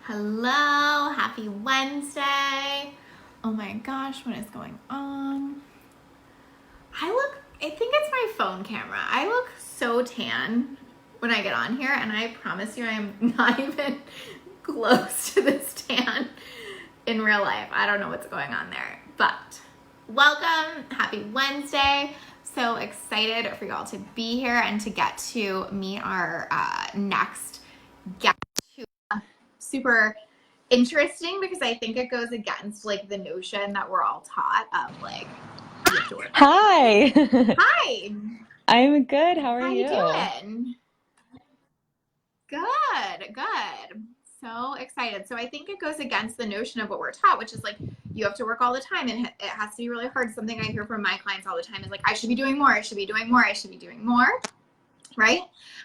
Hello, happy Wednesday. Oh my gosh, what is going on? I think it's my phone camera. I look so tan when I get on here, and I promise you I am not even close to this tan in real life. I don't know what's going on there, but welcome, happy Wednesday. So excited for y'all to be here and to get to meet our next guest. Super interesting because I think it goes against like the notion that we're all taught of like you have to work really Hi. hard. Hi, I'm good. How are how you you? doing? Good, good. So excited. So I think it goes against the notion of what we're taught, which is like you have to work all the time and it has to be really hard. Something I hear from my clients all the time is like, I should be doing more, I should be doing more, I should be doing more. Right.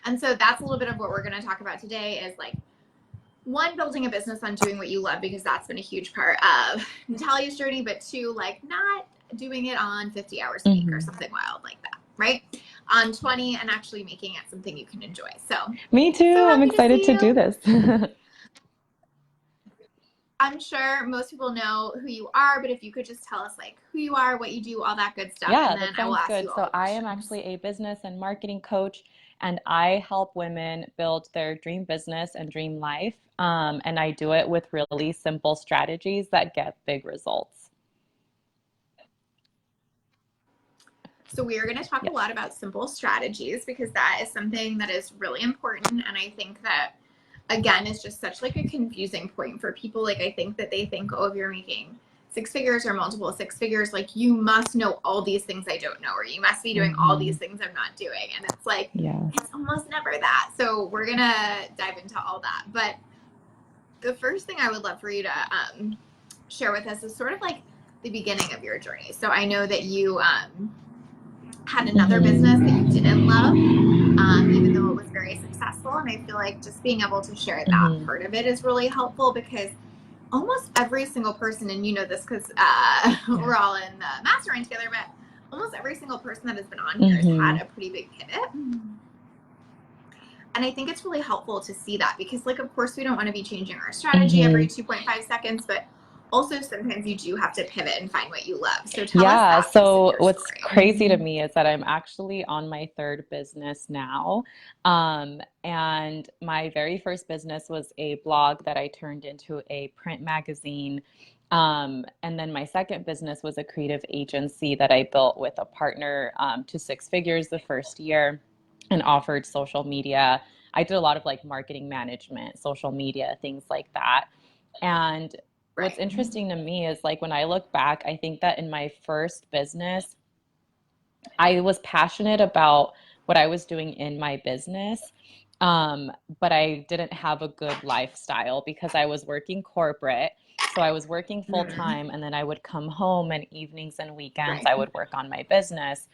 And so that's a little bit of what we're going to talk about today is like one, building a business on doing what you love, because that's been a huge part of Natalia's journey, but two, like not doing it on 50 hours a week or hmm something wild like that, right? On 20 and actually making it something you can enjoy. So, Me so too. I'm happy to excited see to do you. this. I'm sure most people know who you are, but if you could just tell us like who you are, what you do, all that good stuff, Yeah, and that then I will sounds ask good. you all So the I am questions. actually a business and marketing coach, and I help women build their dream business and dream life. And I do it with really simple strategies that get big results. So we are going to talk a Yes. lot about simple strategies because that is something that is really important, and I think that again is just such like a confusing point for people. Like I think that they think, oh, if you're making six figures or multiple six figures, like you must know all these things I don't know, or you must be doing all these hmm things I'm not doing. And it's like, Yes. it's almost never that. So we're gonna dive into all that. But the first thing I would love for you to share with us is sort of like the beginning of your journey. So I know that you had another business that you hmm didn't love, even though it was very successful. And I feel like just being able to share that hmm part of it is really helpful because almost every single person, and you know this because Yeah. we're all in the mastermind together, but almost every single person that has been on here has hmm had a pretty big pivot. And I think it's really helpful to see that because, like, of course, we don't want to be changing our strategy every hmm 2.5 seconds, but also sometimes you do have to pivot and find what you love. So tell us Yeah, that piece of so your what's story. crazy to me is that I'm actually on my third business now. And my very first business was a blog that I turned into a print magazine. And then my second business was a creative agency that I built with a partner to six figures the first year and offered social media. I did a lot of like marketing management, social media, things like that. And what's Right. interesting to me is like when I look back, I think that in my first business, I was passionate about what I was doing in my business. Um, but I didn't have a good lifestyle because I was working corporate. So I was working full Mm, time and then I would come home and evenings and weekends right. I would work on my business.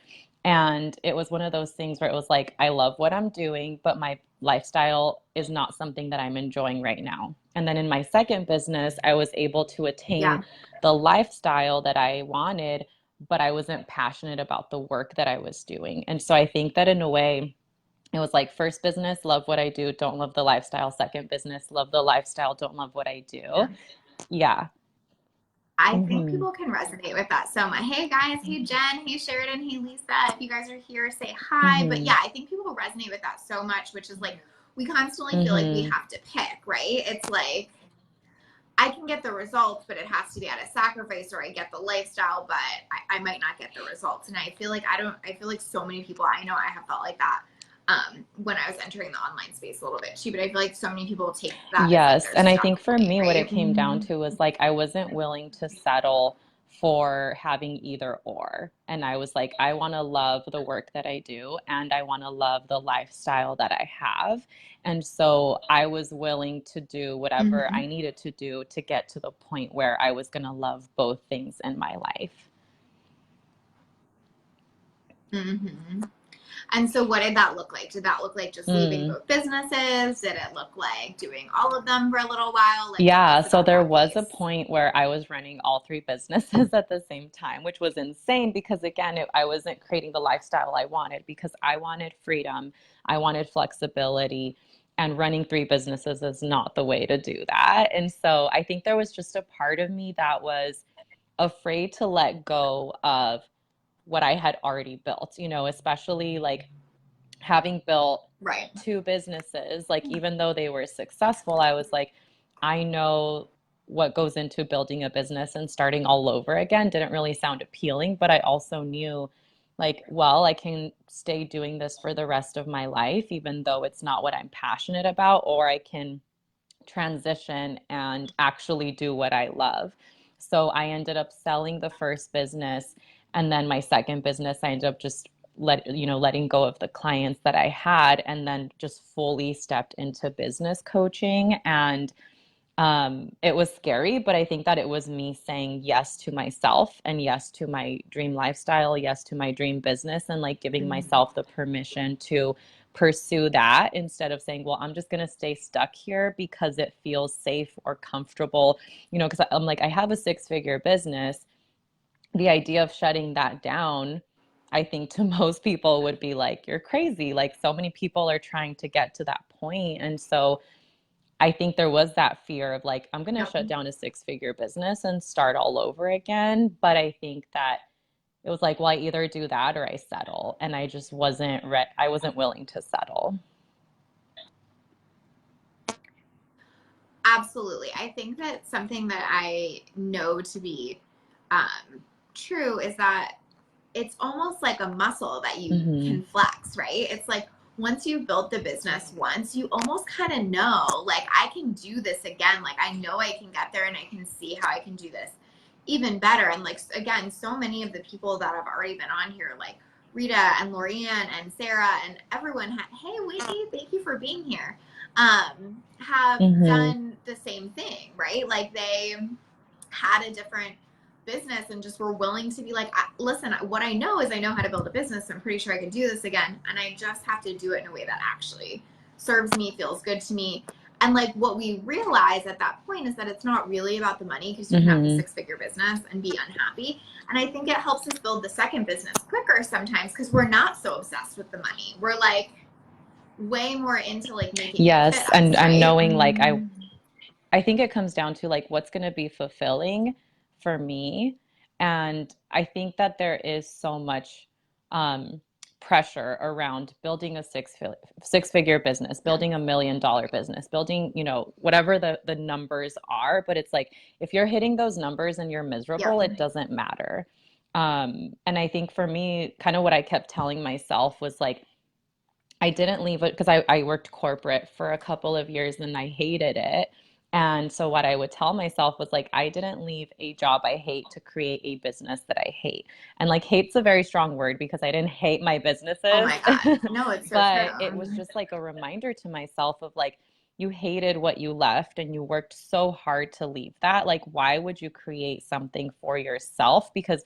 And it was one of those things where it was like, I love what I'm doing, but my lifestyle is not something that I'm enjoying right now. And then in my second business, I was able to attain Yeah. the lifestyle that I wanted, but I wasn't passionate about the work that I was doing. And so I think that in a way, it was like first business, love what I do, don't love the lifestyle. Second business, love the lifestyle, don't love what I do. Yeah. Yeah. I think hmm people can resonate with that so much. Hey guys, hey Jen, hey Sheridan, hey Lisa. If you guys are here, say hi. But hmm yeah, I think people resonate with that so much, which is like we constantly feel like we hmm have to pick, right? It's like I can get the results, but it has to be at a sacrifice, or I get the lifestyle, but I might not get the results. And I feel like I feel like so many people I know I have felt like that when I was entering the online space a little bit too. But I feel like so many people take that as like Yes. their And I stop think for point, me, what it right? came down to was like, I wasn't willing to settle for having either or. And I was like, I want to love the work that I do and I want to love the lifestyle that I have. And so I was willing to do whatever Mm-hmm. I needed to do to get to the point where I was going to love both things in my life. Mm-hmm. And so what did that look like? Did that look like just leaving Mm. both businesses? Did it look like doing all of them for a little while? Like walk Yeah, us so about there that was a piece. point where I was running all three businesses at the same time, which was insane because, again, I wasn't creating the lifestyle I wanted because I wanted freedom, I wanted flexibility. And running three businesses is not the way to do that. And so I think there was just a part of me that was afraid to let go of what I had already built, especially like having built Right. two businesses, like even though they were successful, I was like, I know what goes into building a business, and starting all over again didn't really sound appealing, but I also knew like, well, I can stay doing this for the rest of my life, even though it's not what I'm passionate about, or I can transition and actually do what I love. So I ended up selling the first business, and then my second business I ended up just letting go of the clients that I had, and then just fully stepped into business coaching. And it was scary, but I think that it was me saying yes to myself and yes to my dream lifestyle, yes to my dream business, and like giving myself the permission to pursue that instead of saying, well, I'm just going to stay stuck here because it feels safe or comfortable, because I'm like, I have a six-figure business. The idea of shutting that down, I think to most people would be like, you're crazy. Like so many people are trying to get to that point. And so I think there was that fear of like, I'm going to Yep. shut down a six-figure business and start all over again. But I think that it was like, well, I either do that or I settle. And I just I wasn't willing to settle. Absolutely. I think that something that I know to be true is that it's almost like a muscle that you Mm-hmm. can flex, right? It's like once you've built the business once, you almost kind of know, like, I can do this again. Like, I know I can get there and I can see how I can do this even better. And, like, again, so many of the people that have already been on here, like Rita and Lorianne and Sarah and everyone, hey, Whitney, thank you for being here, have Mm-hmm. done the same thing, right? Like, they had a different business and just were willing to be like, listen, what I know is I know how to build a business. I'm pretty sure I can do this again. And I just have to do it in a way that actually serves me, feels good to me. And like what we realize at that point is that it's not really about the money, because you can have the Mm-hmm. six-figure business and be unhappy. And I think it helps us build the second business quicker sometimes because we're not so obsessed with the money. We're like way more into like making it fit Yes. And us, and right? knowing like I think it comes down to like what's going to be fulfilling for me. And I think that there is so much um, pressure around building a six-figure business, Yeah. building $1 million business, building, whatever the numbers are. But it's like if you're hitting those numbers and you're miserable, Yep. it doesn't matter. And I think for me, kind of what I kept telling myself was like, I didn't leave it because I worked corporate for a couple of years and I hated it. And so what I would tell myself was like, I didn't leave a job I hate to create a business that I hate. And like hate's a very strong word because I didn't hate my Oh businesses, my God. No, it's so true. but it was just like a reminder to myself of like, you hated what you left and you worked so hard to leave that. Like, why would you create something for yourself? Because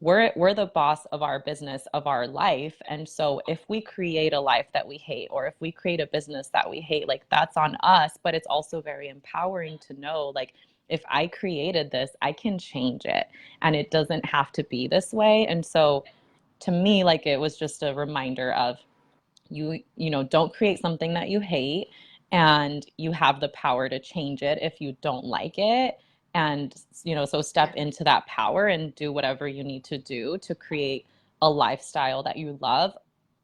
we're the boss of our business, of our life. And so if we create a life that we hate, or if we create a business that we hate, like that's on us. But it's also very empowering to know like if I created this, I can change it and it doesn't have to be this way. And so to me, like it was just a reminder of don't create something that you hate, and you have the power to change it if you don't like it. And so step Yeah. into that power and do whatever you need to do to create a lifestyle that you love,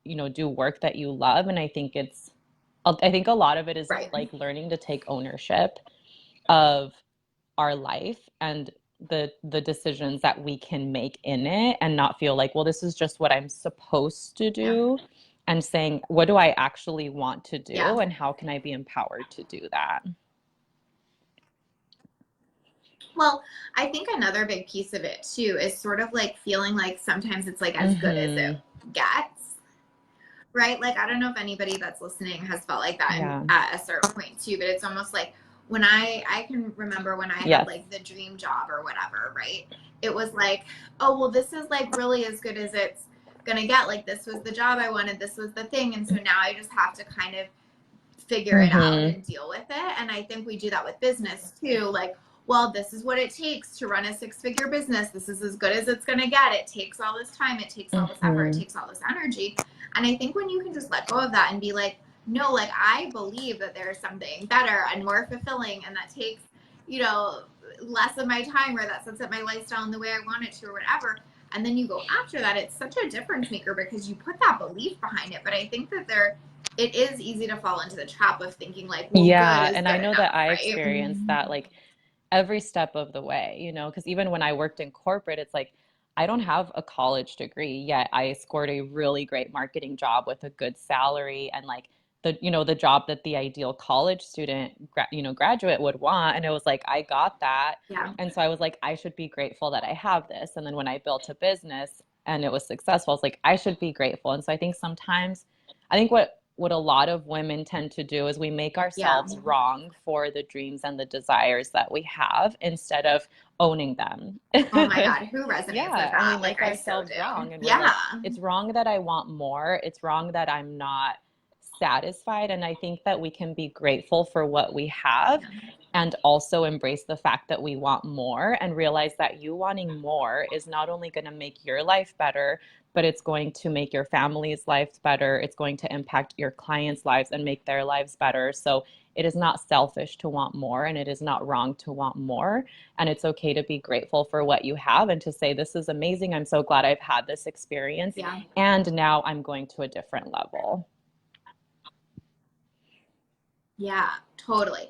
do work that you love. And I think a lot of it is Right. like learning to take ownership of our life and the decisions that we can make in it, and not feel like, well, this is just what I'm supposed to Yeah. do, and saying, what do I actually want to Yeah. do and how can I be empowered to do that? Well, I think another big piece of it too is sort of like feeling like sometimes it's like as good as it Mm-hmm. gets, right? Like, I don't know if anybody that's listening has felt like that Yeah. at a certain point too, but it's almost like when I can remember when I had Yes. like the dream job or whatever, right? It was like, oh, well, this is like really as good as it's gonna get. Like, this was the job I wanted, this was the thing. And so now I just have to kind of figure it out Mm-hmm. and deal with it. And I think we do that with business too. Like, well, this is what it takes to run a six-figure business. This is as good as it's going to get. It takes all this time. It takes all this effort. It Mm-hmm. takes all this energy. And I think when you can just let go of that and be like, no, like I believe that there's something better and more fulfilling and that takes, you know, less of my time or that sets up my lifestyle in the way I want it to or whatever. And then you go after that, it's such a difference maker because you put that belief behind it. But I think that it is easy to fall into the trap of thinking like, well, good Yeah, is and I good know that enough, I right? experienced that like every step of the way, because even when I worked in corporate, it's like I don't have a college degree, yet I scored a really great marketing job with a good salary and like the job that the ideal college student, graduate would want. And it was like I got that. Yeah. And so I was like, I should be grateful that I have this. And then when I built a business and it was successful, I was like, I should be grateful. And so I think sometimes, I think what a lot of women tend to do is we make Yeah. ourselves wrong for the dreams and the desires that we have instead of owning them. Oh my God, who resonates with Yeah, and we that? Like make I so ourselves do. wrong and we're Yeah. like, it's wrong that I want more. It's wrong that I'm not satisfied. And I think that we can be grateful for what we have Yeah. and also embrace the fact that we want more and realize that you wanting more is not only going to make your life better, but it's going to make your family's lives better. It's going to impact your clients' lives and make their lives better. So it is not selfish to want more and it is not wrong to want more. And it's okay to be grateful for what you have and to say, this is amazing. I'm so glad I've had this experience. Yeah. And now I'm going to a different level. Yeah, totally.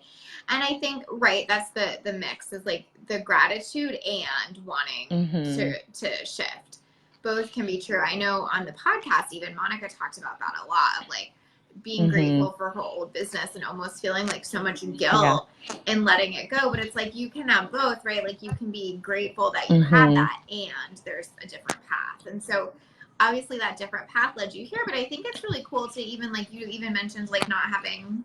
And I think right, that's the mix is like the gratitude and wanting Mm-hmm. to shift. Both can be true. I know on the podcast even Monica talked about that a lot of like being Mm-hmm. grateful for her old business and almost feeling like so much Yeah. guilt in letting it go. But it's like you can have both, right? Like you can be grateful that you had Mm-hmm. that and there's a different path. And so obviously that different path led you here, but I think it's really cool to even like you even mentioned like not having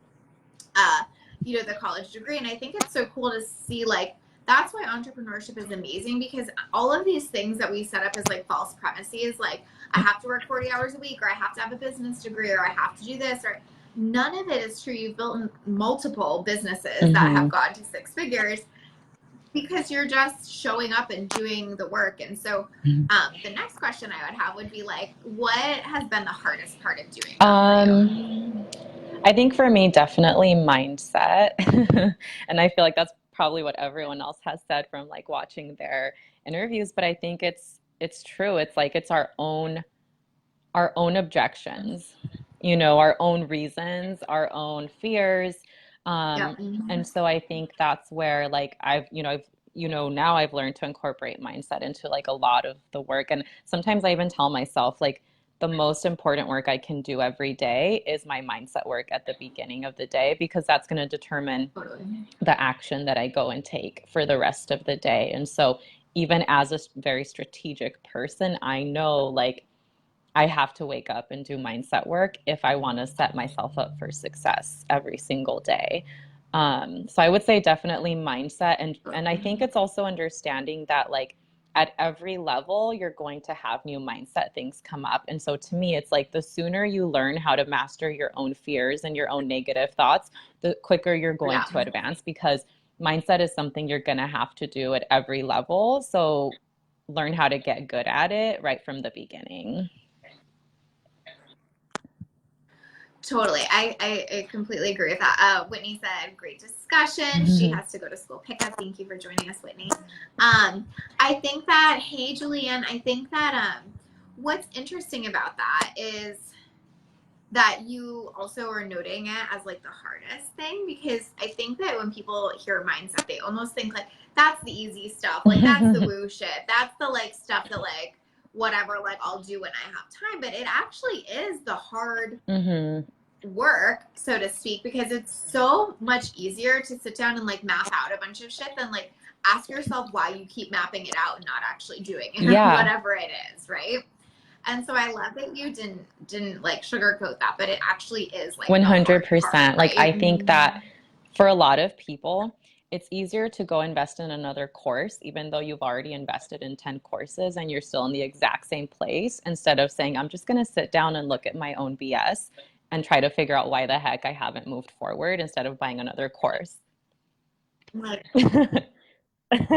uh, the college degree. And I think it's so cool to see like that's why entrepreneurship is amazing because all of these things that we set up as like false premises, like I have to work 40 hours a week, or I have to have a business degree, or I have to do this, or none of it is true. You've built multiple businesses that Mm-hmm. have gone to six figures because you're just showing up and doing the work. And so the next question I would have would be like, what has been the hardest part of doing that for you? Um, I think for me, definitely mindset. And I feel like that's probably what everyone else has said from like watching their interviews, but I think it's true. It's like it's our own objections, our own reasons, our own fears. Yep. And so I think that's where like now I've learned to incorporate mindset into like a lot of the work. And sometimes I even tell myself like the most important work I can do every day is my mindset work at the beginning of the day, because that's going to determine Totally. the action that I go and take for the rest of the day. And so even as a very strategic person, I know like I have to wake up and do mindset work if I want to set myself up for success every single day. So I would say definitely mindset, and I think it's also understanding that like at every level you're going to have new mindset things come up. And so to me it's like the sooner you learn how to master your own fears and your own negative thoughts, the quicker you're going Yeah. to advance, because mindset is something you're going to have to do at every level. So learn how to get good at it right from the beginning. Totally. I completely agree with that. Whitney said, great discussion. She Mhm. has to go to school pickup. Thank you for joining us, Whitney. I think that, hey, Julianne, I think that what's interesting about that is that you also are noting it as like the hardest thing because I think that when people hear mindset, they almost think like that's the easy stuff. Like that's the woo shit. That's the like stuff that like whatever, like I'll do when I have time. But it actually is the hard Mhm. work, so to speak, because it's so much easier to sit down and like map out a bunch of shit than like ask yourself why you keep mapping it out and not actually doing it or Yeah, whatever it is, right? And so I love that you didn't like sugarcoat that, but it actually is like the hard part, 100%. Like I right? think that for a lot of people, it's easier to go invest in another course, even though you've already invested in 10 courses and you're still in the exact same place, instead of saying, I'm just going to sit down and look at my own BS and try to figure out why the heck I haven't moved forward instead of buying another course. Like,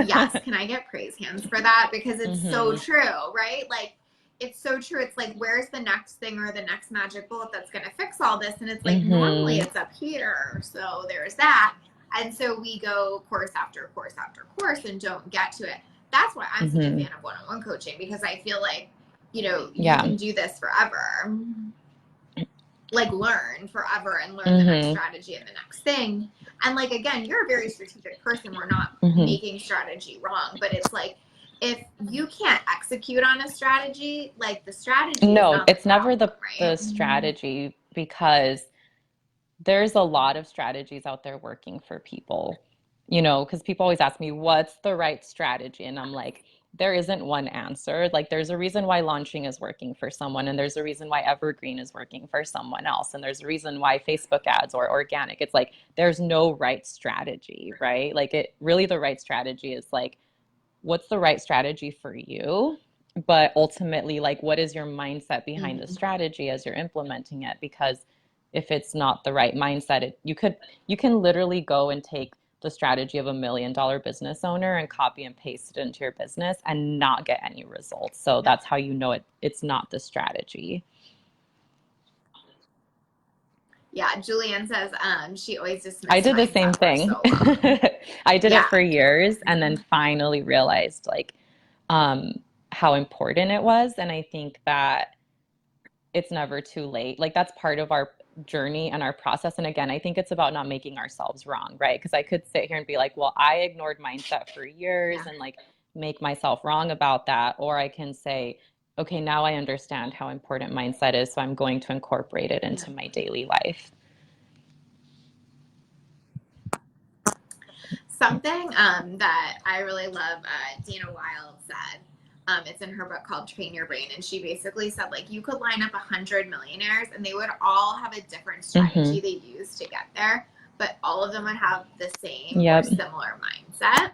yes, can I get praise hands for that? Because it's so Hmm. true, right? Like it's so true. It's like, where's the next thing or the next magic bullet that's going to fix all this? And it's like, normally Mm-hmm. it's up here. So there's that. And so we go course after course after course and don't get to it. That's why I'm such a Mm-hmm. fan of one-on-one coaching, because I feel like, you know, you Yeah. can do this forever, like learn forever and learn the next Mm-hmm. strategy and the next thing. And like, again, you're a very strategic person. We're not Mm-hmm. making strategy wrong, but it's like, if you can't execute on a strategy, like the strategy is No, not the it's never problem, the right? strategy, because there's a lot of strategies out there working for people, because people always ask me, what's the right strategy? And I'm like, there isn't one answer. Like, there's a reason why launching is working for someone, and there's a reason why evergreen is working for someone else, and there's a reason why Facebook ads or organic. It's like, there's no right strategy, right? Like, it really, the right strategy is like, what's the right strategy for you? But ultimately, like, what is your mindset behind the Mm-hmm. strategy as you're implementing it? Because if it's not the right mindset, you can literally go and take the strategy of $1 million business owner and copy and paste it into your business and not get any results. So Yep. that's how you know it's not the strategy. Yeah, Julianne says she always I dismissed did the same mindset for thing. so long. I did it Yeah. for years and then finally realized like um how important it was. And I think that it's never too late. Like, that's part of our journey and our process. And again, I think it's about not making ourselves wrong, right? Because I could sit here and be like, well, I ignored mindset for years Yeah. and like make myself wrong about that. Or I can say, okay, now I understand how important mindset is. So I'm going to incorporate it Yeah. into my daily life. Something that I really love, Dina Wild said, it's in her book called Train Your Brain. And she basically said, like, you could line up 100 millionaires and they would all have a different Mm-hmm. strategy they use to get there, but all of them would have the same or Yep. similar mindset.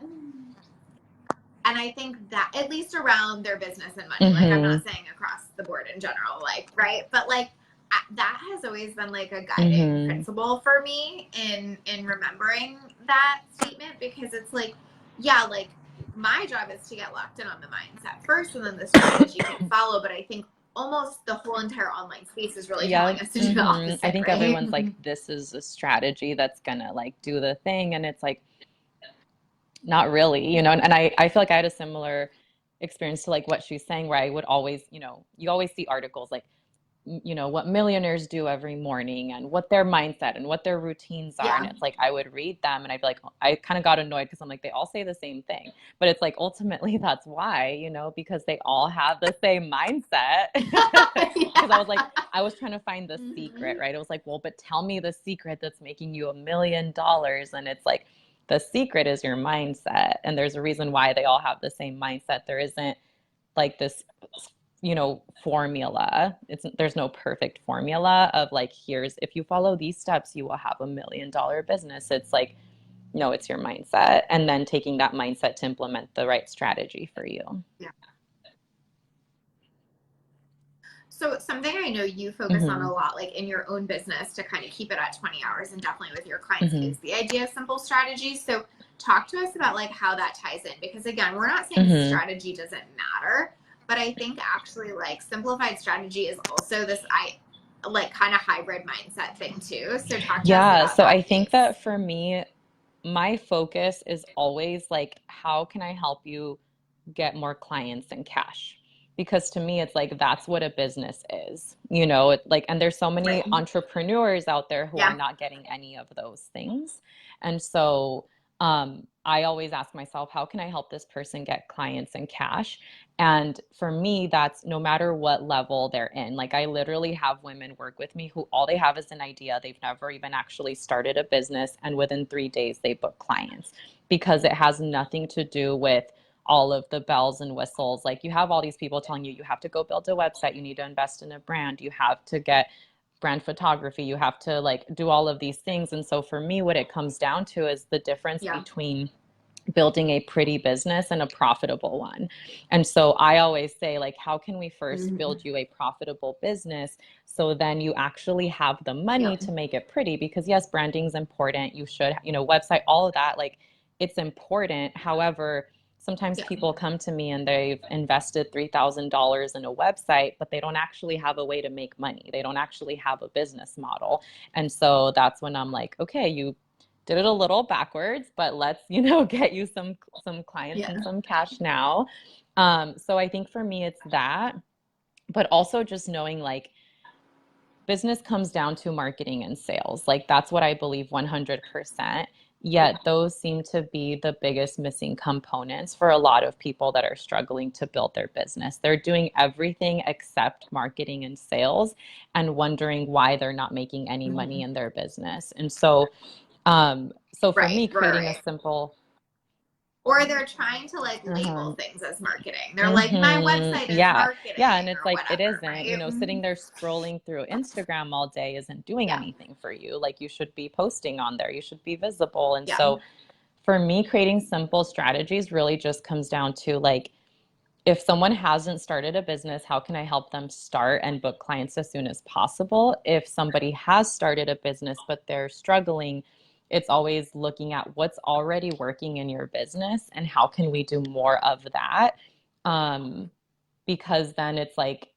And I think that, at least around their business and money, like, I'm Mm-hmm. not saying across the board in general, like, right, but like, that has always been like a guiding Mm-hmm. principle for me in remembering that statement, because it's like, yeah, like, my job is to get locked in on the mindset first and then the strategy can follow. But I think almost the whole entire online space is really telling Yep. us to do the Mm-hmm. I opposite, think right? everyone's like, this is a strategy that's gonna like do the thing. And it's like, not really, and I feel like I had a similar experience to like what she's saying, where I would always, you always see articles like, what millionaires do every morning and what their mindset and what their routines are. And Yeah. it's like, I would read them and I'd be like, I kind of got annoyed because I'm like, they all say the same thing. But it's like, ultimately, that's why, because they all have the same mindset. Because Yeah. I was trying to find the secret, Mm-hmm. right? It was like, well, but tell me the secret that's making you $1 million. And it's like, the secret is your mindset. And there's a reason why they all have the same mindset. There isn't like this formula. There's no perfect formula of like, here's, if you follow these steps you will have $1 million business. It's like, no, it's your mindset, and then taking that mindset to implement the right strategy for you. Yeah. So something I know you focus on Mm-hmm. a lot, like in your own business, to kind of keep it at 20 hours and definitely with your clients, Mm-hmm. is the idea of simple strategies. So talk to us about like how that ties in, because again, we're not saying Mm-hmm. strategy doesn't matter, but I think actually like simplified strategy is also this like kind of hybrid mindset thing too. So talk to us Yeah, about so I that think piece. that for me, my focus is always like, how can I help you get more clients and cash? Because to me, it's like, that's what a business is, like, and there's so many Right. entrepreneurs out there who are Yeah. not getting any of those things. And so I always ask myself, how can I help this person get clients and cash? And for me, that's no matter what level they're in. Like, I literally have women work with me who all they have is an idea. They've never even actually started a business. And within 3 days, they book clients, because it has nothing to do with all of the bells and whistles. Like, you have all these people telling you, you have to go build a website, you need to invest in a brand, you have to get brand photography, you have to like do all of these things. And so for me, what it comes down to is the difference Yeah. between building a pretty business and a profitable one. And so I always say, like, how can we first Mm-hmm. build you a profitable business so then you actually have the money Yep. to make it pretty? Because yes, branding is important. You should, website, all of that, like, it's important. However, sometimes Yeah. people come to me and they've invested $3,000 in a website, but they don't actually have a way to make money. They don't actually have a business model. And so that's when I'm like, okay, you did it a little backwards, but let's, get you some clients Yeah. and some cash now. So I think for me it's that, but also just knowing like business comes down to marketing and sales. Like that's what I believe 100%. Yet those seem to be the biggest missing components for a lot of people that are struggling to build their business. They're doing everything except marketing and sales and wondering why they're not making any money Mhm. in their business. And so for Right, me, right, creating a right. simple, Or they're trying to like uh-huh, label things as marketing. They're like, my website is yeah. Yeah. And marketing it's or like, it whatever, isn't, right? sitting there scrolling through Instagram all day isn't doing Yeah. anything for you. Like you should be posting on there, you should be visible. And Yeah. so for me, creating simple strategies really just comes down to like, if someone hasn't started a business, how can I help them start and book clients as soon as possible? If somebody has started a business, but they're struggling, it's always looking at what's already working in your business and how can we do more of that? Um, because then it's like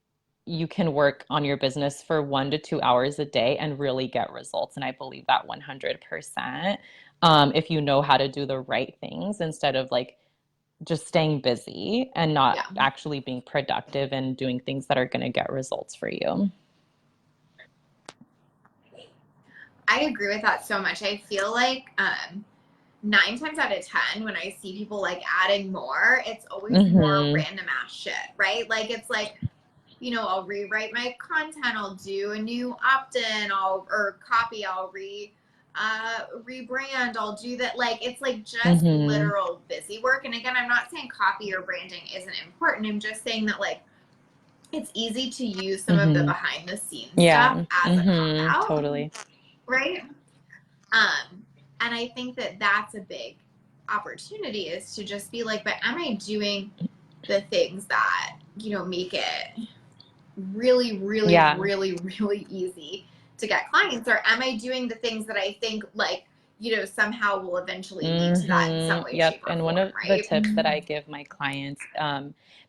you can work on your business for 1 to 2 hours a day and really get results. And I believe that 100%. If you know how to do the right things instead of like just staying busy and not Yeah. actually being productive and doing things that are going to get results for you. I agree with that so much. I feel like 9 times out of 10, when I see people like adding more, it's always more Mm-hmm. random ass shit, right? Like it's like, I'll rewrite my content, I'll do a new opt-in, or copy, I'll rebrand, I'll do that. Like it's like just Mm-hmm. literal busy work. And again, I'm not saying copy or branding isn't important. I'm just saying that like it's easy to use some of the Mm-hmm. behind the scenes stuff Yeah. as a cop Mm-hmm. out, Totally. right? And I think that that's a big opportunity, is to just be like, but am I doing the things that, make it really, really, Yeah. really, really easy to get clients? Or am I doing the things that I think like, somehow will eventually lead to that in some way, Yep. shape, or And one form, of the right? tips that I give my clients,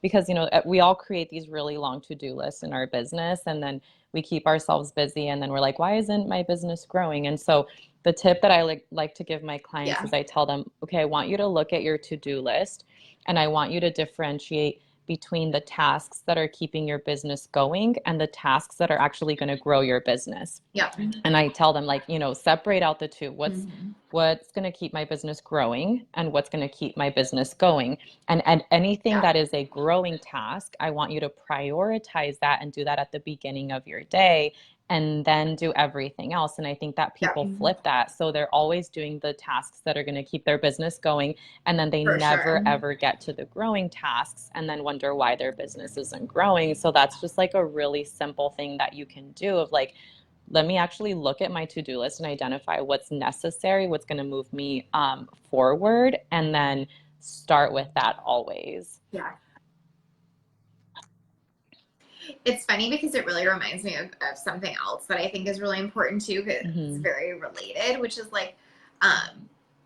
because, we all create these really long to-do lists in our business, and then we keep ourselves busy, and then we're like, why isn't my business growing? And so the tip that I like to give my clients Yeah. is I tell them, okay, I want you to look at your to-do list, and I want you to differentiate between the tasks that are keeping your business going and the tasks that are actually going to grow your business. Yeah. And I tell them like, separate out the two. Mm-hmm. What's going to keep my business growing and what's going to keep my business going. And anything Yeah. that is a growing task, I want you to prioritize that and do that at the beginning of your day and then do everything else. And I think that Yeah. people flip that. So they're always doing the tasks that are going to keep their business going. And then they For never, sure. ever get to the growing tasks and then wonder why their business isn't growing. So that's just like a really simple thing that you can do of like, let me actually look at my to-do list and identify what's necessary, what's going to move me forward, and then start with that always. Yeah. It's funny because it really reminds me of something else that I think is really important too, because it's Mm-hmm. very related, which is like,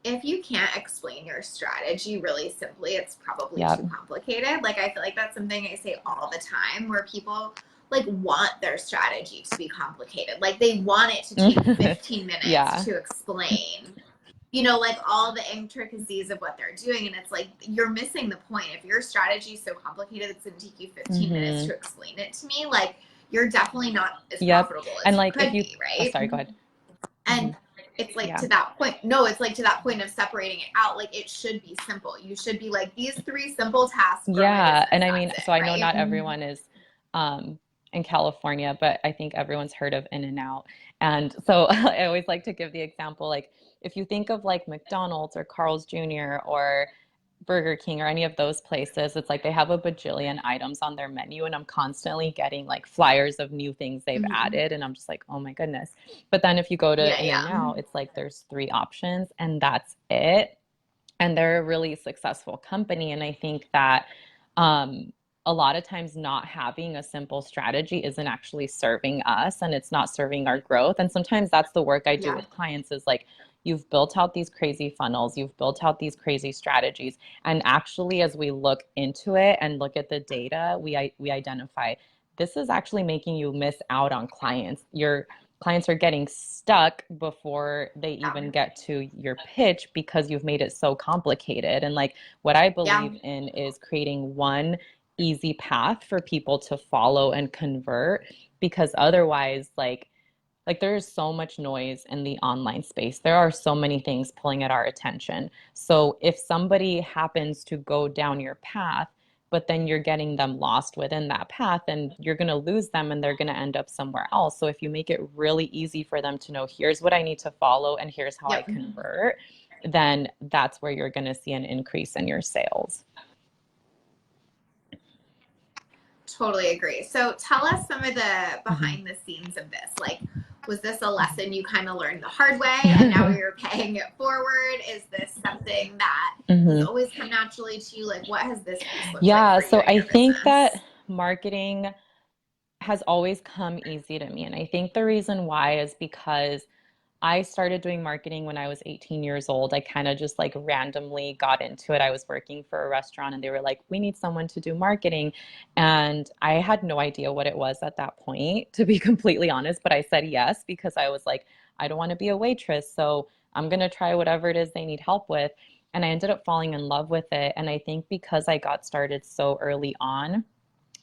if you can't explain your strategy really simply, it's probably too Yep. complicated. Like, I feel like that's something I say all the time, where people like want their strategy to be complicated. Like they want it to take 15 minutes Yeah. to explain, like all the intricacies of what they're doing. And it's like, you're missing the point. If your strategy is so complicated, it's going to take you 15 minutes Mm-hmm. to explain it to me. Like, you're definitely not as Yep. profitable And as you like if could you, be, oh, right? sorry, go ahead. Mm-hmm. And it's like Yeah. to that point. No, it's like to that point of separating it out. Like, it should be simple. You should be like, these 3 simple tasks grow my Yeah. business. And I mean, That's it, so I know right? not everyone is um, in California, but I think everyone's heard of In and Out. And so I always like to give the example like, if you think of like McDonald's or Carl's Jr. or Burger King or any of those places, it's like they have a bajillion items on their menu, and I'm constantly getting like flyers of new things they've Mm-hmm. added, and I'm just like, oh my goodness. But then if you go to Yeah, In and yeah. Out, it's like there's 3 options and that's it. And they're a really successful company. And I think that um, a lot of times not having a simple strategy isn't actually serving us and it's not serving our growth. And sometimes that's the work I do Yeah. with clients is like, you've built out these crazy funnels, you've built out these crazy strategies. And actually, as we look into it and look at the data, we identify this is actually making you miss out on clients. Your clients are getting stuck before they even get to your pitch because you've made it so complicated. And like what I Yeah. believe in is creating one easy path for people to follow and convert, because otherwise like there's so much noise in the online space. There are so many things pulling at our attention. So if somebody happens to go down your path, but then you're getting them lost within that path, and you're going to lose them and they're going to end up somewhere else. So if you make it really easy for them to know, here's what I need to follow and here's how I Yep. convert, then that's where you're going to see an increase in your sales. Totally agree. So tell us some of the Mhm. behind the scenes of this. Like, was this a lesson you kind of learned the hard way and now you're paying it forward? Is this something that has Mhm. always come naturally to you? Like, what has this piece looked like Yeah, for you so in I your think that business? marketing has always come easy to me. And I think the reason why is because I started doing marketing when I was 18 years old. I kind of just like randomly got into it. I was working for a restaurant and they were like, we need someone to do marketing. And I had no idea what it was at that point, to be completely honest. But I said yes because I was like, I don't want to be a waitress. So I'm going to try whatever it is they need help with. And I ended up falling in love with it. And I think because I got started so early on,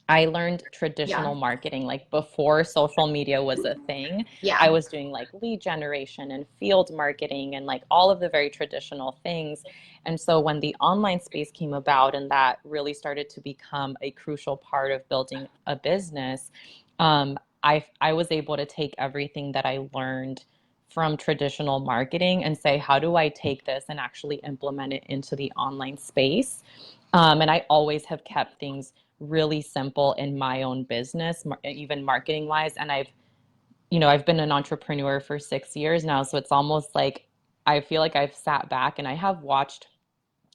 I learned Yeah. traditional marketing like before social media was a thing. I Yeah. was doing like lead generation and field marketing and like all of the very traditional things. And so when the online space came about and that really started to become a crucial part of building a business, I was able to take everything that I learned from traditional marketing and say, how do I take this and actually implement it into the online space? And I always have kept things really simple in my own business, even marketing wise. And I've been an entrepreneur for 6 years now. So it's almost like I feel like I've sat back and I have watched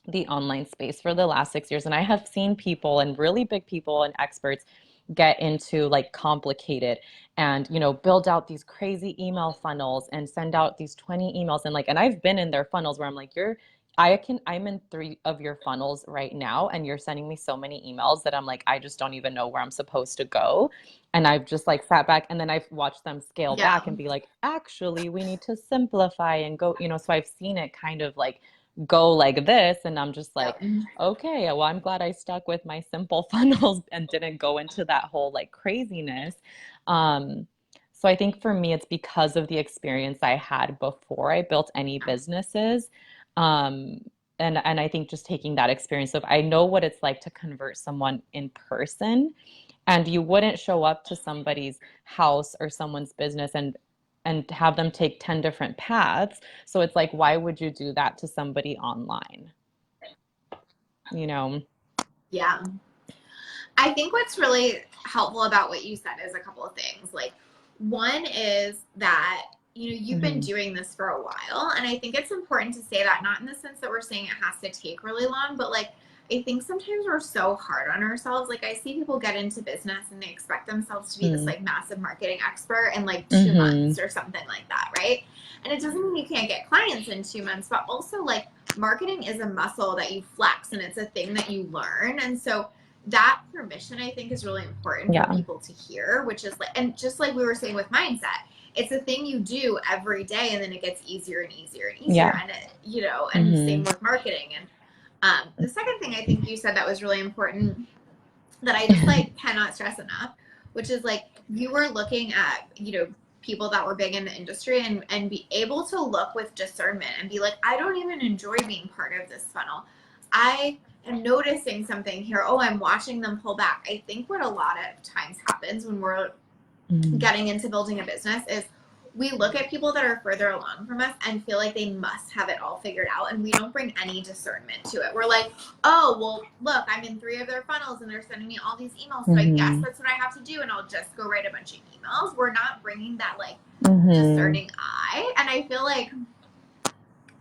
the online space for the last 6 years. And I have seen people and really big people and experts get into like complicated and build out these crazy email funnels and send out these 20 emails, and I've been in their funnels where I'm like, I'm in 3 of your funnels right now and you're sending me so many emails that I'm like, I just don't even know where I'm supposed to go. And I've just like sat back and then I've watched them scale Yeah. back and be like, actually we need to simplify and go, so I've seen it kind of like go like this, and I'm just like, Yep. okay, well, I'm glad I stuck with my simple funnels and didn't go into that whole like craziness. Um, so I think for me, it's because of the experience I had before I built any businesses. Um, and I think just taking that experience of I know what it's like to convert someone in person, and you wouldn't show up to somebody's house or someone's business and have them take 10 different paths. So it's like, why would you do that to somebody online? You know? Yeah. I think what's really helpful about what you said is a couple of things. Like, one is that, you've been Mm-hmm. doing this for a while. And I think it's important to say that, not in the sense that we're saying it has to take really long, but like, I think sometimes we're so hard on ourselves. Like, I see people get into business and they expect themselves to be this like massive marketing expert in like 2 months Mm-hmm. or something like that, right? And it doesn't mean you can't get clients in 2 months, but also like marketing is a muscle that you flex and it's a thing that you learn. And so that permission, I think, is really important for Yeah. people to hear, which is like, and just like we were saying with mindset, it's a thing you do every day and then it gets easier and easier and easier. Yeah. And and same Mm-hmm. with marketing. And the second thing I think you said that was really important that I just like cannot stress enough, which is like you were looking at, people that were big in the industry and be able to look with discernment and be like, I don't even enjoy being part of this funnel. I am noticing something here. Oh, I'm watching them pull back. I think what a lot of times happens when we're Mm-hmm. getting into building a business is we look at people that are further along from us and feel like they must have it all figured out, and we don't bring any discernment to it. We're like, oh, well, look, I'm in 3 of their funnels and they're sending me all these emails, so I guess Mm-hmm. that's what I have to do, and I'll just go write a bunch of emails. We're not bringing that like Mm-hmm. discerning eye. And I feel like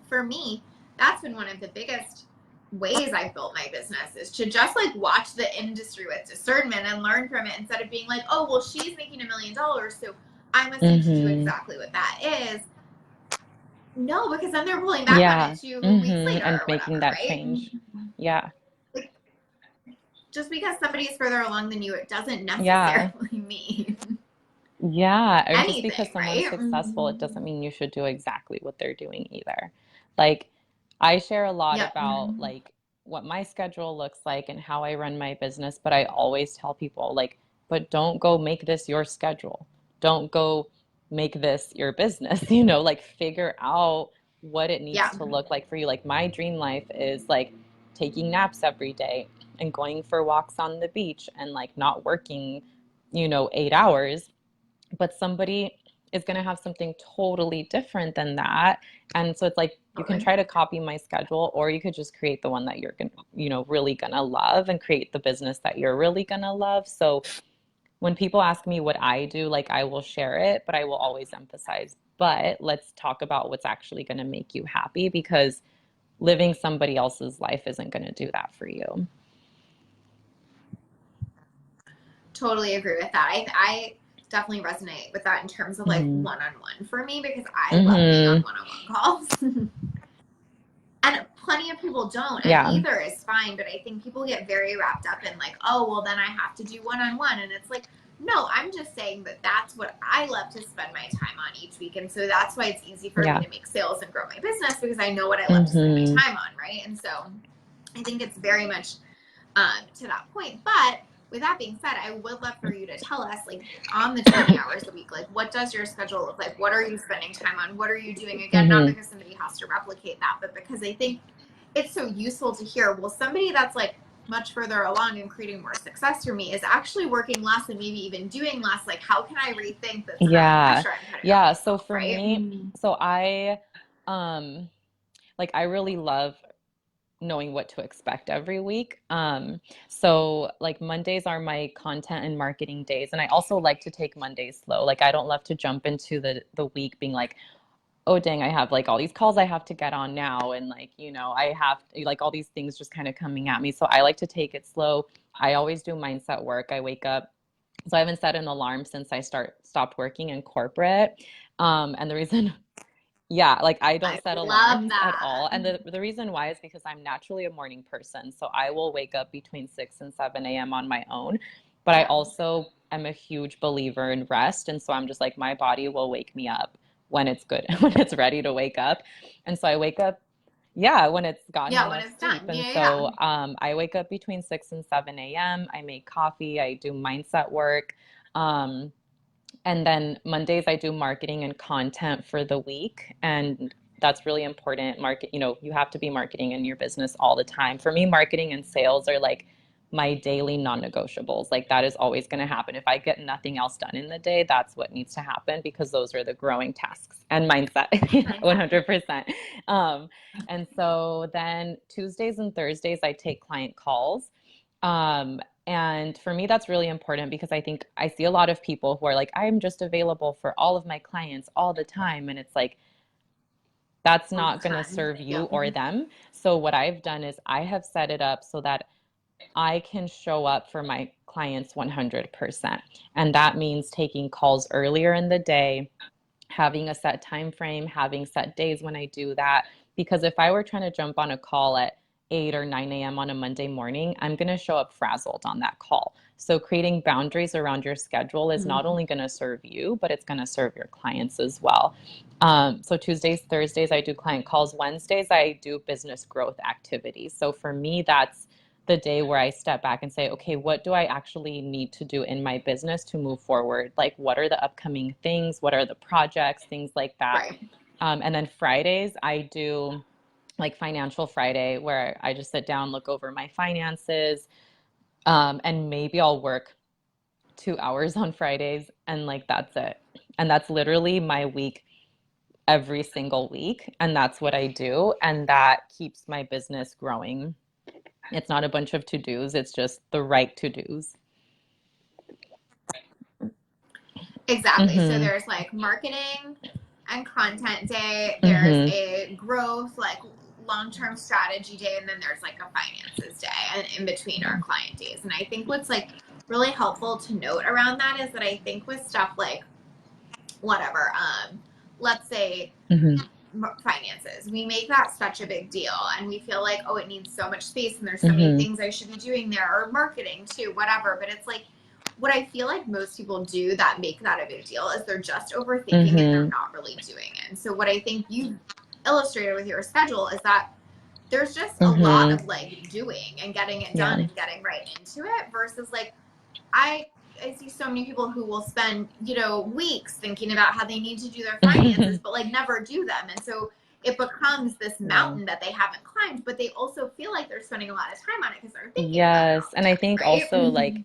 for me, that's been one of the biggest ways I've built my business, is to just like watch the industry with discernment and learn from it, instead of being like, oh, well, she's making $1 million, so I must need to do Mm-hmm. exactly what that is. No, because then they're pulling back on it Yeah. 2 weeks Hmm. later And or making whatever, that right? change. Yeah. Like, just because somebody's further along than you, it doesn't Yeah. necessarily mean Yeah, and just because anything, someone's right? successful, it doesn't mean you should do exactly what they're doing either. Like, I share a lot Yep. about like what my schedule looks like and how I run my business, but I always tell people like, but don't go make this your schedule. Don't go make this your business, like figure out what it needs Yeah. to look like for you. Like my dream life is like taking naps every day and going for walks on the beach and like not working, 8 hours, but somebody is going to have something totally different than that. And so it's like you can Totally. try to copy my schedule, or you could just create the one that you're going to, really going to love, and create the business that you're really going to love. So when people ask me what I do, like I will share it, but I will always emphasize, but let's talk about what's actually going to make you happy, because living somebody else's life isn't going to do that for you. Totally agree with that. I definitely resonate with that in terms of like Hmm. one-on-one for me because I love being on Hmm. one-on-one calls. And plenty of people don't, and Yeah. either is fine, but I think people get very wrapped up in like, oh, well, then I have to do one-on-one. And it's like, no, I'm just saying that that's what I love to spend my time on each week. And so that's why it's easy for me Yeah. to make sales and grow my business because I know what I love to spend my Hmm. time on, right? And so I think it's very much to that point. But with that being said, I would love for you to tell us, like, on the 20 hours a week, like, what does your schedule look like? What are you spending time on? What are you doing? Again, not Hmm. because somebody has to replicate that, but because I think it's so useful to hear, well, somebody that's like much further along and creating more success for me is actually working less and maybe even doing less. Like, how can I rethink this amount of Yeah. pressure I'm putting on Yeah. So myself, for right? me, so um, I really love knowing what to expect every week. So like Mondays are my content and marketing days. And I also like to take Mondays slow. Like I don't love to jump into the week being like, oh dang, I have like all these calls I have to get on now. And like, I have like all these things just kind of coming at me. So I like to take it slow. I always do mindset work. I wake up. So I haven't set an alarm since I stopped working in corporate. And the reason yeah, like I don't I set love alarms at that. all. And the reason why is because I'm naturally a morning person. So I will wake up between 6 and 7 a.m. on my own. But I Yeah. also am a huge believer in rest. And so I'm just like, my body will wake me up when it's good, when it's ready to wake up. And so I wake up, yeah, when it's gotten Yeah, when enough it's sleep. done. And Yeah, yeah. so I wake up between 6 and 7 a.m. I make coffee, I do mindset work. Um, and then Mondays, I do marketing and content for the week. And that's really important. You have to be marketing in your business all the time. For me, marketing and sales are like my daily non-negotiables. Like that is always going to happen. If I get nothing else done in the day, that's what needs to happen because those are the growing tasks and mindset, Mindset. 100%. Um, and so then Tuesdays and Thursdays, I take client calls. And for me, that's really important because I think I see a lot of people who are like, I'm just available for all of my clients all the time. And it's like, that's All the not going to time. serve you Yep. or them. So, what I've done is I have set it up so that I can show up for my clients 100%. And that means taking calls earlier in the day, having a set time frame, having set days when I do that. Because if I were trying to jump on a call at 8 or 9 a.m. on a Monday morning, I'm going to show up frazzled on that call. So creating boundaries around your schedule is not only going to serve you, but it's going to serve your clients as well. So Tuesdays, Thursdays, I do client calls. Wednesdays, I do business growth activities. So for me, that's the day where I step back and say, okay, what do I actually need to do in my business to move forward? Like, what are the upcoming things? What are the projects? Things like that. Right. And then Fridays, I do like Financial Friday, where I just sit down, look over my finances, and maybe I'll work 2 hours on Fridays, and like that's it. And that's literally my week every single week. And that's what I do. And that keeps my business growing. It's not a bunch of to dos, it's just the right to dos. Exactly. So Mm-hmm. there's like marketing and content day, there's Mm-hmm. a growth, like long term strategy day, and then there's like a finances day and in between Yeah. our client days. And I think what's like really helpful to note around that is that I think with stuff like whatever, let's say Mm-hmm. finances. We make that such a big deal, and we feel like, oh, it needs so much space and there's so many Hmm. things I should be doing there, or marketing too, whatever. But it's like, what I feel like most people do that make that a big deal is they're just overthinking and they're Hmm. not really doing it. And so what I think you illustrated with your schedule is that there's just a lot Hmm. of like doing and getting it done Yeah. and getting right into it versus like I I see so many people who will spend, weeks thinking about how they need to do their finances, but like never do them. And so it becomes this Yeah. mountain that they haven't climbed, but they also feel like they're spending a lot of time on it because they're thinking about it all Yes. the And I time, think right? also Mm-hmm. like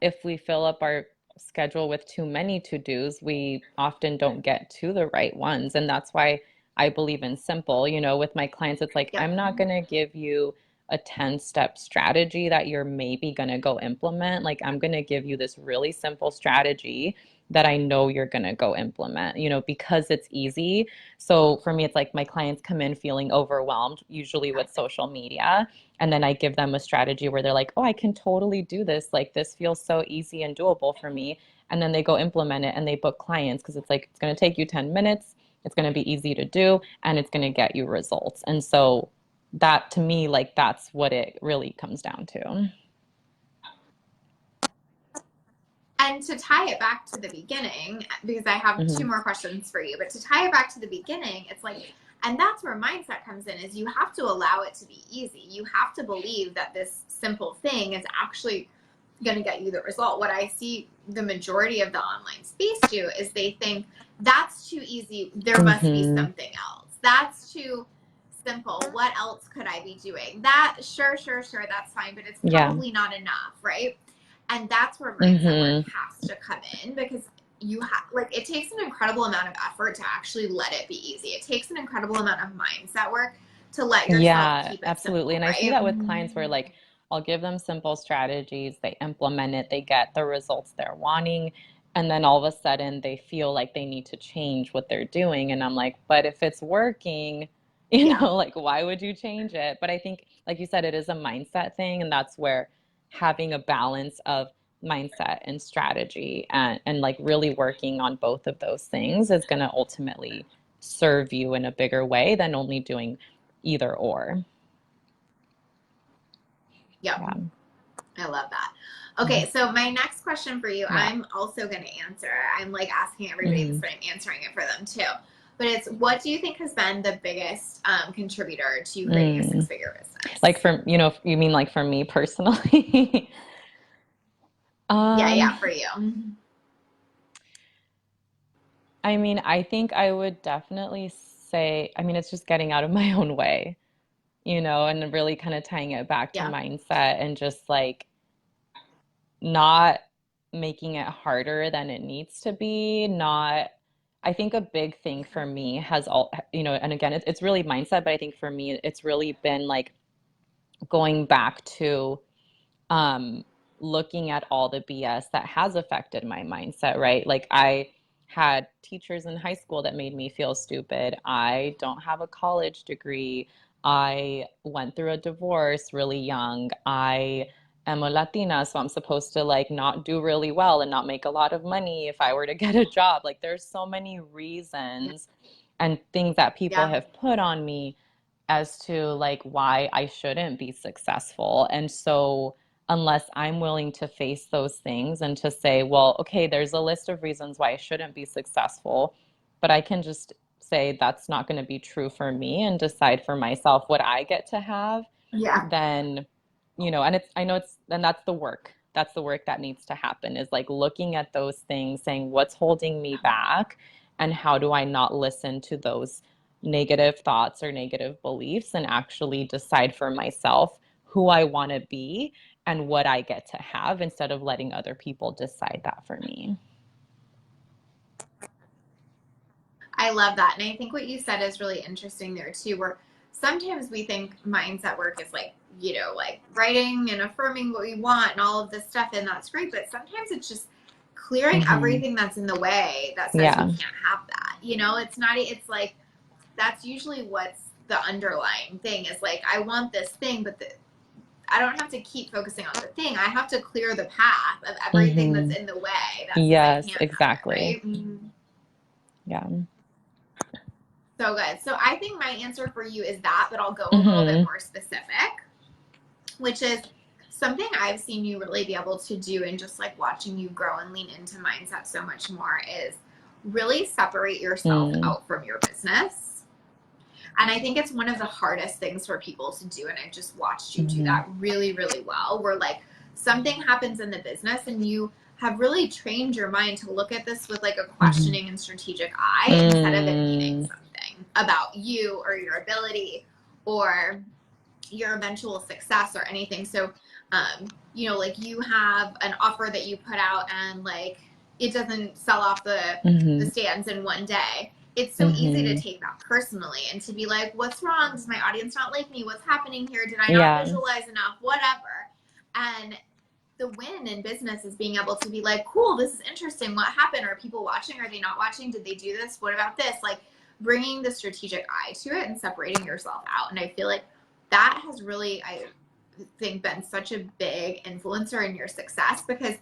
if we fill up our schedule with too many to-dos, we often don't get to the right ones. And that's why I believe in simple. With my clients, it's like, Yep. I'm not going to give you a 10-step strategy that you're maybe going to go implement. Like, I'm going to give you this really simple strategy that I know you're going to go implement, because it's easy. So for me, it's like my clients come in feeling overwhelmed, usually with social media. And then I give them a strategy where they're like, oh, I can totally do this. Like, this feels so easy and doable for me. And then they go implement it and they book clients because it's like, it's going to take you 10 minutes. It's going to be easy to do and it's going to get you results. And so, that to me, like, that's what it really comes down to. And to tie it back to the beginning, because I have two Hmm. more questions for you, but to tie it back to the beginning, it's like, and that's where mindset comes in, is you have to allow it to be easy. You have to believe that this simple thing is actually going to get you the result. What I see the majority of the online space do is they think that's too easy. There must be Hmm. something else. That's too simple. What else could I be doing? That, sure, sure, sure, that's fine, but it's Yeah. probably not enough, right? And that's where mindset work Hmm. has to come in because you have like it takes an incredible amount of effort to actually let it be easy. It takes an incredible amount of mindset work to let yourself Yeah, keep it absolutely. simple, And I see right? that with clients where like I'll give them simple strategies, they implement it, they get the results they're wanting, and then all of a sudden they feel like they need to change what they're doing. And I'm like, but if it's working, Yeah. like why would you change it? But I think, like you said, it is a mindset thing, and that's where having a balance of mindset and strategy and like really working on both of those things is going to ultimately serve you in a bigger way than only doing either or. Yep. Yeah. I love that. Mhm. Okay, so my next question for you, Yeah. I'm also going to answer. I'm like asking everybody this, Hmm. but I'm answering it for them too. But it's what do you think has been the biggest contributor to creating a Mm. six-figure Like business? for, you mean like for me personally? Yeah, Um, yeah, for you. I mean, I think I would definitely say, I mean, it's just getting out of my own way, and really kind of tying it back to Yeah, mindset and just like not making it harder than it needs to be, not I think a big thing for me has all, and again, it's really mindset, but I think for me, it's really been like going back to um, looking at all the BS that has affected my mindset, right? Like I had teachers in high school that made me feel stupid. I don't have a college degree. I went through a divorce really young. I am a Latina, so I'm supposed to like not do really well and not make a lot of money if I were to get a job. Like there's so many reasons and things that people yeah, have put on me as to like why I shouldn't be successful. And so unless I'm willing to face those things and to say, well, okay, there's a list of reasons why I shouldn't be successful, but I can just say that's not going to be true for me and decide for myself what I get to have, yeah. then, and I know and that's the work. That's the work that needs to happen is like looking at those things, saying what's holding me back and how do I not listen to those negative thoughts or negative beliefs and actually decide for myself who I want to be and what I get to have instead of letting other people decide that for me. I love that. And I think what you said is really interesting there too, where sometimes we think mindset work is like, like writing and affirming what we want and all of this stuff, and that's great. But sometimes it's just clearing Hmm. everything that's in the way that says you Yeah. can't have that. It's not, it's like, that's usually what's the underlying thing is like, I want this thing, but I don't have to keep focusing on the thing. I have to clear the path of everything that's Hmm. in the way that says I Yes, can't have it, exactly. right? Mm-hmm. Yeah. So good. So I think my answer for you is that, but I'll go a little bit Mm-hmm. more specific, which is something I've seen you really be able to do, and just like watching you grow and lean into mindset so much more, is really separate yourself Mm-hmm. out from your business. And I think it's one of the hardest things for people to do. And I've just watched you do Mm-hmm. that really, really well, where like something happens in the business and you have really trained your mind to look at this with like a Mm-hmm. questioning and strategic eye, instead of it meaning Mm-hmm. something about you or your ability or your eventual success or anything. So, like you have an offer that you put out and like it doesn't sell off the stands in one day. It's so easy to Mm-hmm. take that personally and to be like, what's wrong? Does my audience not like me? What's happening here? Did I not Yeah. visualize enough? Whatever. And the win in business is being able to be like, cool, this is interesting. What happened? Are people watching? Are they not watching? Did they do this? What about this? Like bringing the strategic eye to it and separating yourself out. And I feel like that has really, I think, been such a big influencer in your success, because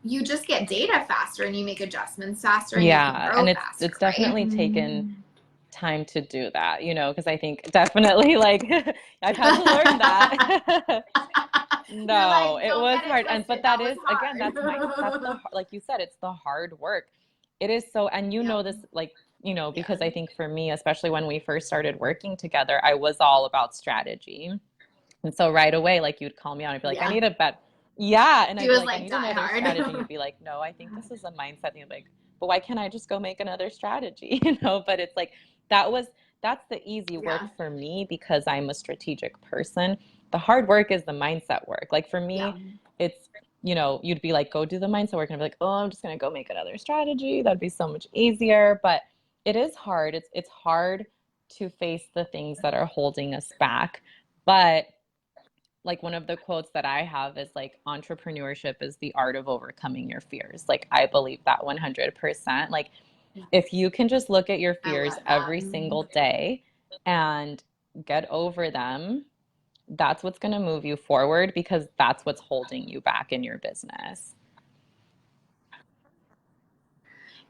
you just get data faster and you make adjustments faster and you can Yeah. grow And faster, it's right? definitely taken time to do that, because I think definitely like I've had to learn that. You're No, like, it don't was get it hard. twisted. But That that was is, again, hard. that's like you said, it's the hard work. It is so, and you Yeah. know this, like, Yeah. because I think for me, especially when we first started working together, I was all about strategy. And so right away, like you'd call me out and be like, I Yeah. need a bet. Yeah. And She I'd be was like, I like need die another strategy. And hard. you'd be like, no, I think this is a mindset. And you'd be like, but why can't I just go make another strategy? But it's like, that was, that's the easy Yeah. work for me because I'm a strategic person. The hard work is the mindset work. Like for Yeah. me, it's, you'd be like, go do the mindset work. And I'd be like, oh, I'm just going to go make another strategy. That'd be so much easier. But it is hard. It's hard to face the things that are holding us back. But like one of the quotes that I have is like entrepreneurship is the art of overcoming your fears. Like I believe that 100%. Like if you can just look at your I fears love that. every single day and get over them, that's what's going to move you forward because that's what's holding you back in your business.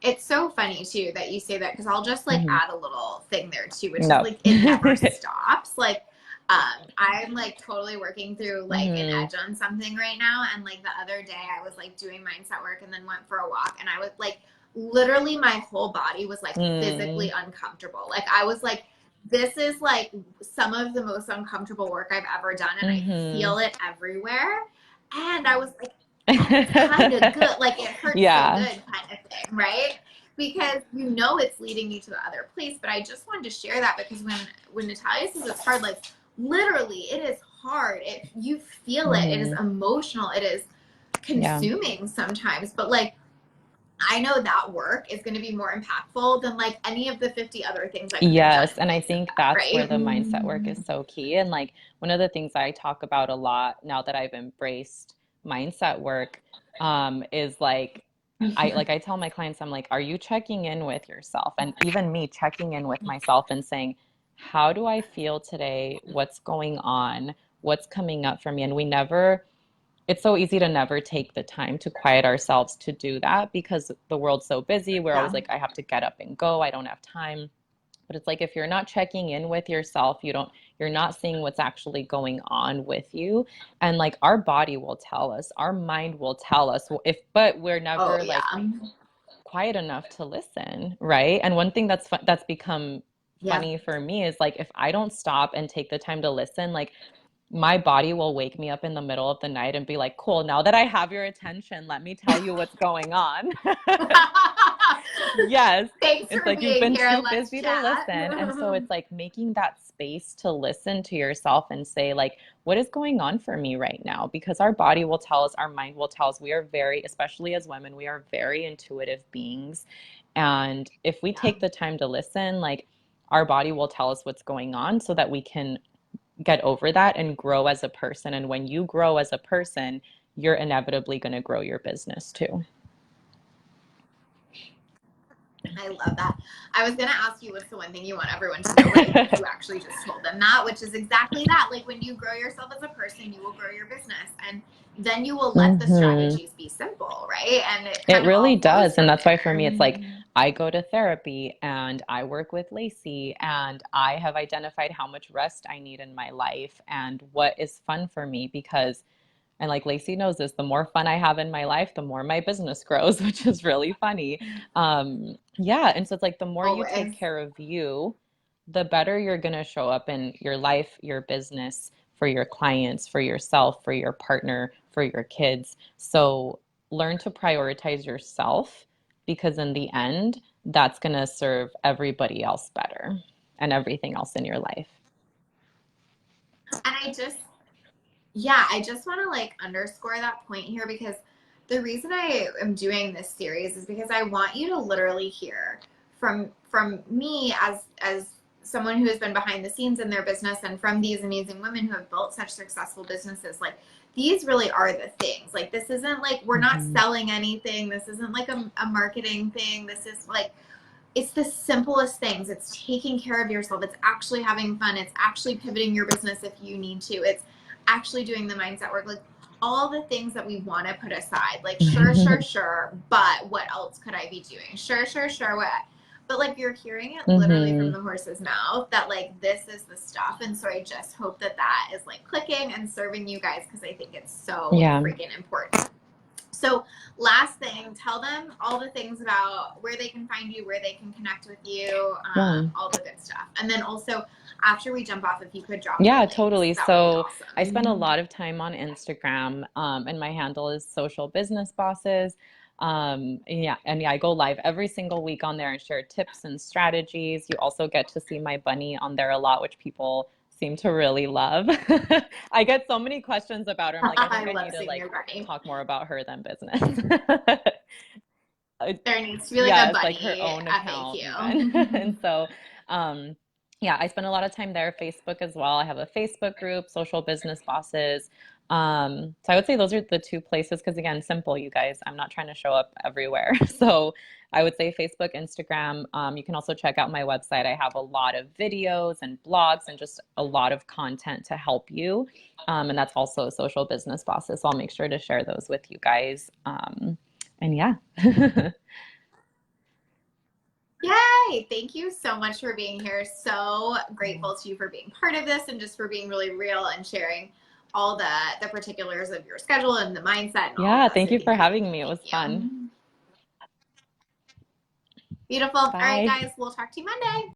It's so funny too that you say that, because I'll just like Hmm. add a little thing there too, which is No. like it never stops. Like I'm like totally working through like an Hmm. edge on something right now, and like the other day I was like doing mindset work and then went for a walk, and I was like literally my whole body was like Hmm. physically uncomfortable. Like I was like, this is like some of the most uncomfortable work I've ever done, and I Hmm. feel it everywhere. And I was like, but it's kind of good. Like it hurts so Yeah. good kind of thing, right? Because it's leading you to the other place. But I just wanted to share that, because when Natalia says it's hard, like literally it is hard. You feel it. It is Hmm. emotional. It is Yeah. consuming sometimes. But like I know that work is going to be more impactful than like any of the 50 other things I could have done Yes, in and I place of think that, that's where right? the mindset work is so key. And like one of the things I talk about a lot now that I've embraced mindset work, is like I tell my clients, I'm like, are you checking in with yourself? And even me checking in with myself and saying, how do I feel today? What's going on? What's coming up for me? And it's so easy to never take the time to quiet ourselves to do that because the world's so busy. We're always Yeah. like, I have to get up and go. I don't have time. But it's like if you're not checking in with yourself, you're not seeing what's actually going on with you. And like our body will tell us, our mind will tell us but we're Oh never like yeah. quiet enough to listen, right? And one thing that's become Yeah. funny for me is like if I don't stop and take the time to listen, like my body will wake me up in the middle of the night and be like, cool, now that I have your attention, let me tell you what's going on. Yes. Thanks It's for like you've being been here. too Let's busy to chat. listen. And so it's like making that space to listen to yourself and say, like, what is going on for me right now? Because our body will tell us, our mind will tell us, we are very, especially as women, we are very intuitive beings. And if we Yeah. take the time to listen, like, our body will tell us what's going on so that we can get over that and grow as a person. And when you grow as a person, you're inevitably going to grow your business too. I love that. I was going to ask you what's the one thing you want everyone to know, but I think you actually just told them that, which is exactly that. Like when you grow yourself as a person, you will grow your business, and then you will let the Hmm. strategies be simple, right? And it It kind of really all flows does. And from that's why for me, there. it's like I go to therapy and I work with Lacey and I have identified how much rest I need in my life and what is fun for me because, and like Lacey knows this, the more fun I have in my life, the more my business grows, which is really funny. Yeah. And so it's like the more you take Always. care of you, the better you're going to show up in your life, your business, for your clients, for yourself, for your partner, for your kids. So learn to prioritize yourself because in the end, that's going to serve everybody else better and everything else in your life. And I just want to like underscore that point here because the reason I am doing this series is because I want you to literally hear from me as someone who has been behind the scenes in their business and from these amazing women who have built such successful businesses. Like these really are the things. Like this isn't like we're not Mm-hmm. selling anything. This isn't like a marketing thing. This is like it's the simplest things. It's taking care of yourself. It's actually having fun. It's actually pivoting your business if you need to. It's actually doing the mindset work. Like all the things that we want to put aside. Like, sure, but what else could I be doing? Sure, what? But like you're hearing it literally from Mm-hmm. the horse's mouth that like this is the stuff. And so I just hope that that is like clicking and serving you guys because I think it's so Yeah. freaking important. So, last thing, tell them all the things about where they can find you, where they can connect with you, Yeah. all the good stuff. And then also, after we jump off, if you could drop your Yeah, links, totally. that would be So I spend a awesome. lot of time on Instagram, and my handle is Social Business Bosses. And yeah, I go live every single week on there and share tips and strategies. You also get to see my bunny on there a lot, which people seem to really love. I get so many questions about her. I'm like, I think I I love need to seeing like your bunny. talk more about her than business. Uh, There needs to be like yeah, a it's like her bunny own account even. FAQ. And so, um, yeah, I spend a lot of time there, Facebook as well. I have a Facebook group, Social Business Bosses. So I would say those are the two places because again, simple, you guys. I'm not trying to show up everywhere. So I would say Facebook, Instagram. You can also check out my website. I have a lot of videos and blogs and just a lot of content to help you. And that's also Social Business Bosses. So I'll make sure to share those with you guys. And yeah. Yay! Thank you so much for being here. So grateful to you for being part of this and just for being really real and sharing all the particulars of your schedule and the mindset and all of Yeah, that. thank So you for thank having you, me. It thank was fun. you. Beautiful. All right, Bye. guys, we'll talk to you Monday.